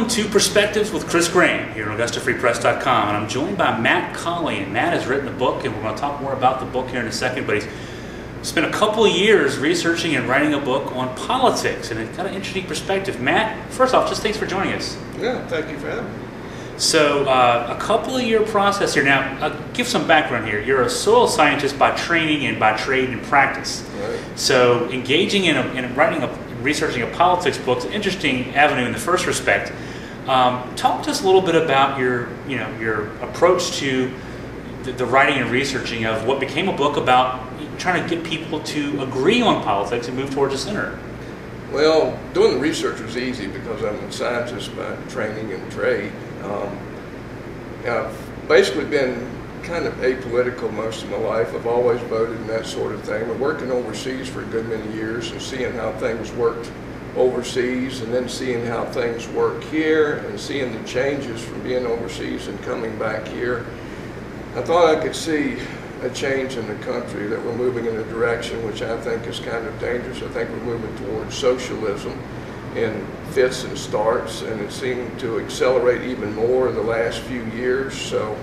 Welcome to Perspectives with Chris Graham here at AugustaFreePress.com, and I'm joined by Matt Cauley, and Matt has written a book, and we're going to talk more about the book here in a second, but he's spent a couple of years researching and writing a book on politics, and it's got an interesting perspective. Matt, first off, just thanks for joining us. Yeah, thank you for having me. So, a couple of year process here. Now, give some background here. You're a soil scientist by training and by trade and practice. Right. So, engaging in researching a politics book is an interesting avenue in the first respect. Talk to us a little bit about your approach to the writing and researching of what became a book about trying to get people to agree on politics and move towards the center. Well, doing the research was easy because I'm a scientist by training and trade. I've basically been kind of apolitical most of my life. I've always voted and that sort of thing. But working overseas for a good many years and seeing how things worked overseas and then seeing how things work here and seeing the changes from being overseas and coming back here, I thought I could see a change in the country, that we're moving in a direction which I think is kind of dangerous. I think we're moving towards socialism in fits and starts, and it seemed to accelerate even more in the last few years. So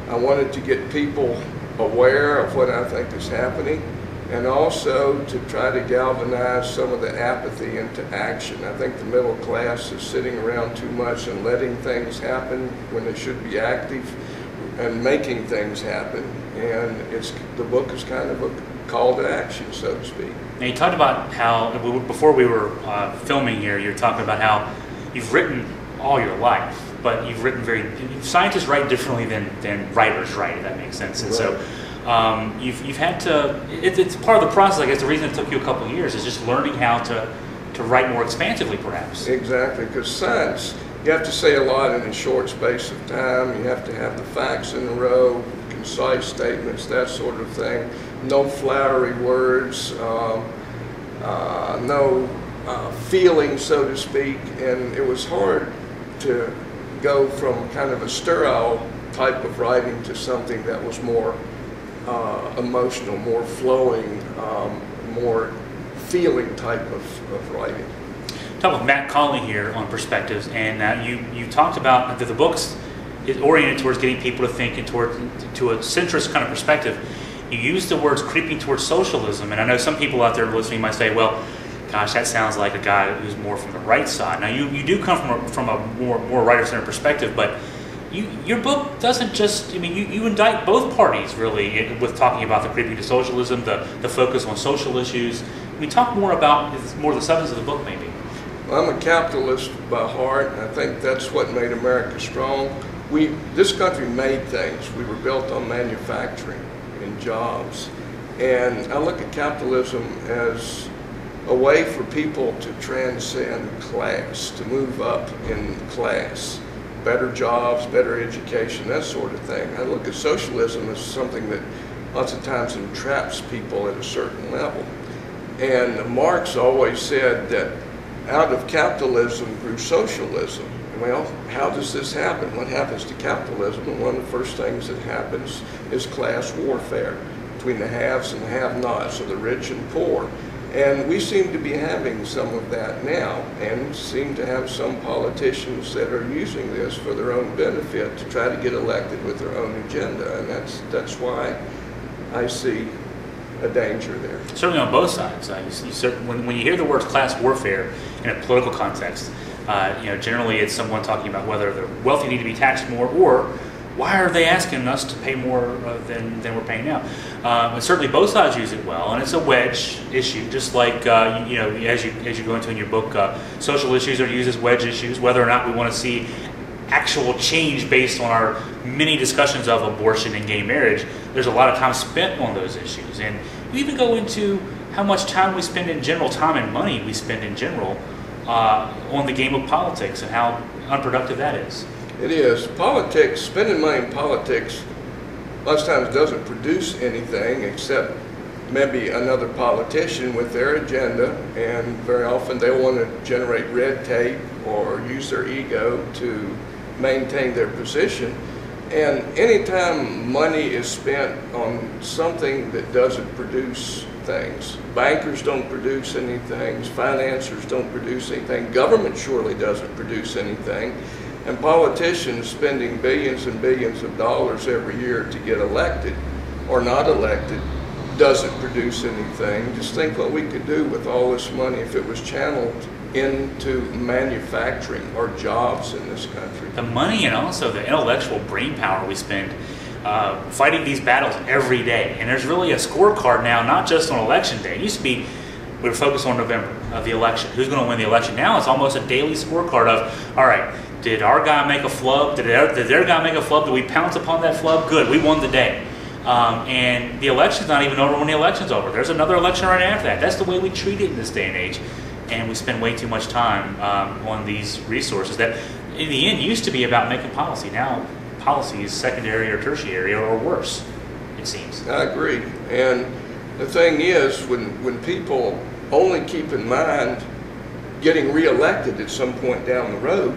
I wanted to get people aware of what I think is happening, and also to try to galvanize some of the apathy into action. I think the middle class is sitting around too much and letting things happen when they should be active and making things happen. And the book is kind of a call to action, so to speak. Now, you talked about how, before we were filming here, you were talking about how you've written all your life, but you've written scientists write differently than writers write, if that makes sense. And right. So you've had to, it's part of the process. I guess the reason it took you a couple of years is just learning how to write more expansively, perhaps. Exactly, because science, you have to say a lot in a short space of time. You have to have the facts in a row, concise statements, that sort of thing. No flowery words, no feeling, so to speak. And it was hard to go from kind of a sterile type of writing to something that was more emotional, more flowing, more feeling type of writing. Talking with Matt Cauley here on Perspectives, and you talked about that the book's is oriented towards getting people to think and to a centrist kind of perspective. You use the words creeping towards socialism, and I know some people out there listening might say, well, gosh, that sounds like a guy who's more from the right side. Now, you do come from a more writer-centered perspective, but your book doesn't just, I mean, you indict both parties, really, with talking about the creeping to socialism, the focus on social issues. I mean, talk more about the substance of the book, maybe. Well, I'm a capitalist by heart, and I think that's what made America strong. This country made things. We were built on manufacturing and jobs. And I look at capitalism as a way for people to transcend class, to move up in class. Better jobs, better education, that sort of thing. I look at socialism as something that lots of times entraps people at a certain level. And Marx always said that out of capitalism grew socialism. Well, how does this happen? What happens to capitalism? And one of the first things that happens is class warfare between the haves and the have-nots, or the rich and poor. And we seem to be having some of that now, and seem to have some politicians that are using this for their own benefit to try to get elected with their own agenda. And that's why I see a danger there. Certainly on both sides. When you hear the words class warfare in a political context, generally it's someone talking about whether the wealthy need to be taxed more, or why are they asking us to pay more than we're paying now. But certainly both sides use it well, and it's a wedge issue, just like as you go into in your book, social issues are used as wedge issues, whether or not we want to see actual change based on our many discussions of abortion and gay marriage. There's a lot of time spent on those issues, and we even go into how much time we spend in general, time and money we spend in general on the game of politics, and how unproductive that is. It is. Politics, spending money in politics, lots of times doesn't produce anything except maybe another politician with their agenda, and very often they want to generate red tape or use their ego to maintain their position. And anytime money is spent on something that doesn't produce things, bankers don't produce anything, financiers don't produce anything, government surely doesn't produce anything, and politicians spending billions and billions of dollars every year to get elected or not elected doesn't produce anything. Just think what we could do with all this money if it was channeled into manufacturing or jobs in this country. The money and also the intellectual brain power we spend fighting these battles every day. And there's really a scorecard now, not just on election day. It used to be we were focused on November of the election. Who's going to win the election? Now it's almost a daily scorecard of, all right, did our guy make a flub? Did their guy make a flub? Did we pounce upon that flub? Good, we won the day. And the election's not even over when the election's over. There's another election right after that. That's the way we treat it in this day and age. And we spend way too much time on these resources that in the end used to be about making policy. Now policy is secondary or tertiary or worse, it seems. I agree. And the thing is, when people only keep in mind getting reelected at some point down the road,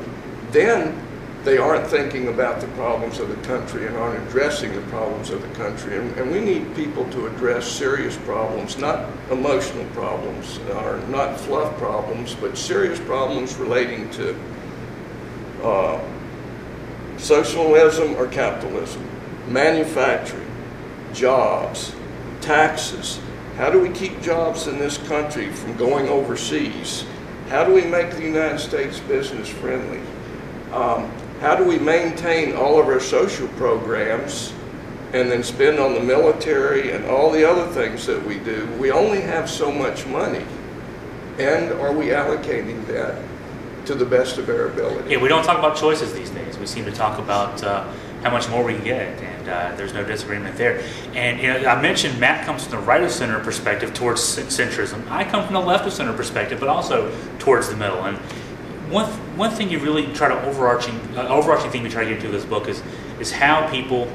then they aren't thinking about the problems of the country and aren't addressing the problems of the country. And we need people to address serious problems, not emotional problems, or not fluff problems, but serious problems relating to socialism or capitalism, manufacturing, jobs, taxes. How do we keep jobs in this country from going overseas? How do we make the United States business friendly? How do we maintain all of our social programs and then spend on the military and all the other things that we do? We only have so much money, and are we allocating that to the best of our ability? Yeah, we don't talk about choices these days. We seem to talk about how much more we can get, and there's no disagreement there. And you know, I mentioned Matt comes from the right of center perspective towards centrism. I come from the left of center perspective, but also towards the middle. And one thing you really try to overarching thing we try to get into this book is how people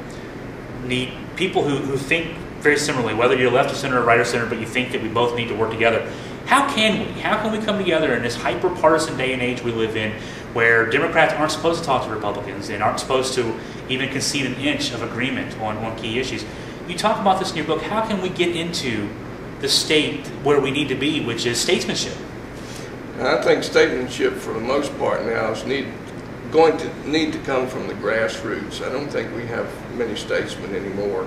who think very similarly, whether you're left of center or right of center, but you think that we both need to work together. How can we come together in this hyper-partisan day and age we live in, where Democrats aren't supposed to talk to Republicans and aren't supposed to even concede an inch of agreement on key issues? You talk about this in your book. How can we get into the state where we need to be, which is statesmanship? I think statesmanship, for the most part now, is going to need to come from the grassroots. I don't think we have many statesmen anymore.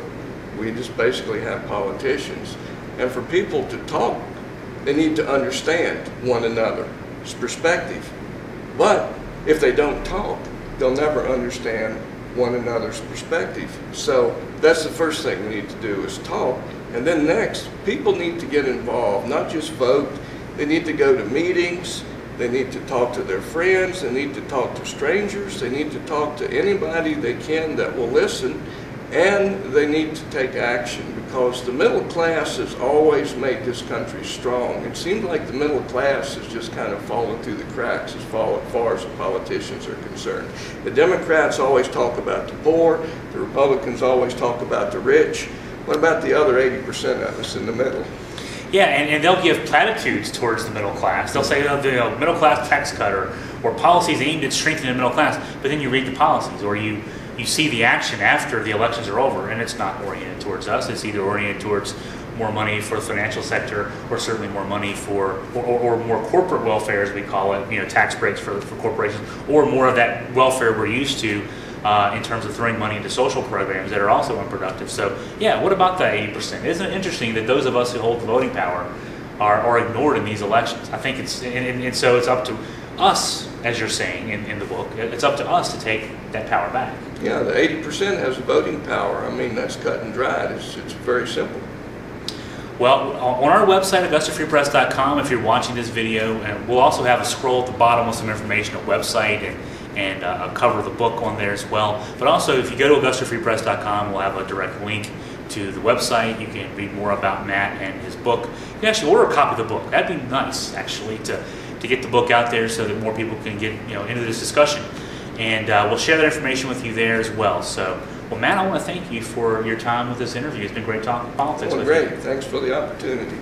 We just basically have politicians. And for people to talk, they need to understand one another's perspective. But if they don't talk, they'll never understand one another's perspective. So that's the first thing we need to do, is talk. And then next, people need to get involved, not just vote. They need to go to meetings. They need to talk to their friends. They need to talk to strangers. They need to talk to anybody they can that will listen. And they need to take action, because the middle class has always made this country strong. It seems like the middle class has just kind of fallen through the cracks as far as the politicians are concerned. The Democrats always talk about the poor. The Republicans always talk about the rich. What about the other 80% of us in the middle? Yeah, and they'll give platitudes towards the middle class. They'll say, middle class tax cut or policies aimed at strengthening the middle class, but then you read the policies, or you see the action after the elections are over, and it's not oriented towards us. It's either oriented towards more money for the financial sector, or certainly more money for, or more corporate welfare, as we call it, tax breaks for corporations, or more of that welfare we're used to in terms of throwing money into social programs that are also unproductive. So yeah, what about the 80%? Isn't it interesting that those of us who hold the voting power are ignored in these elections? I think and so it's up to us, as you're saying in the book, it's up to us to take that power back. Yeah, the 80% has voting power. I mean, that's cut and dried. It's very simple. Well, on our website, AugustaFreePress.com, if you're watching this video, and we'll also have a scroll at the bottom with some information, a website, and a cover of the book on there as well. But also, if you go to AugustaFreePress.com, we'll have a direct link to the website. You can read more about Matt and his book. You can actually order a copy of the book. That'd be nice, actually, to get the book out there so that more people can get into this discussion. And we'll share that information with you there as well. So, well, Matt, I want to thank you for your time with this interview. It's been great talking politics with you. Great. Thanks for the opportunity.